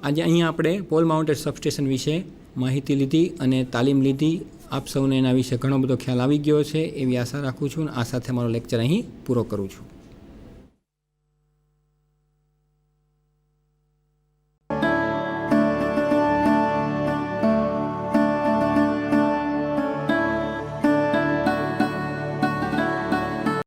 આજે અહીંયા આપણે પોલ માઉન્ટેડ સબસ્ટેશન વિશે માહિતી લીધી અને તાલીમ લીધી. આપ સૌને એના વિશે ઘણો બધો ખ્યાલ આવી ગયો છે એવી આશા રાખું છું. આ સાથે મારો લેક્ચર અહીં પૂરો કરું છું.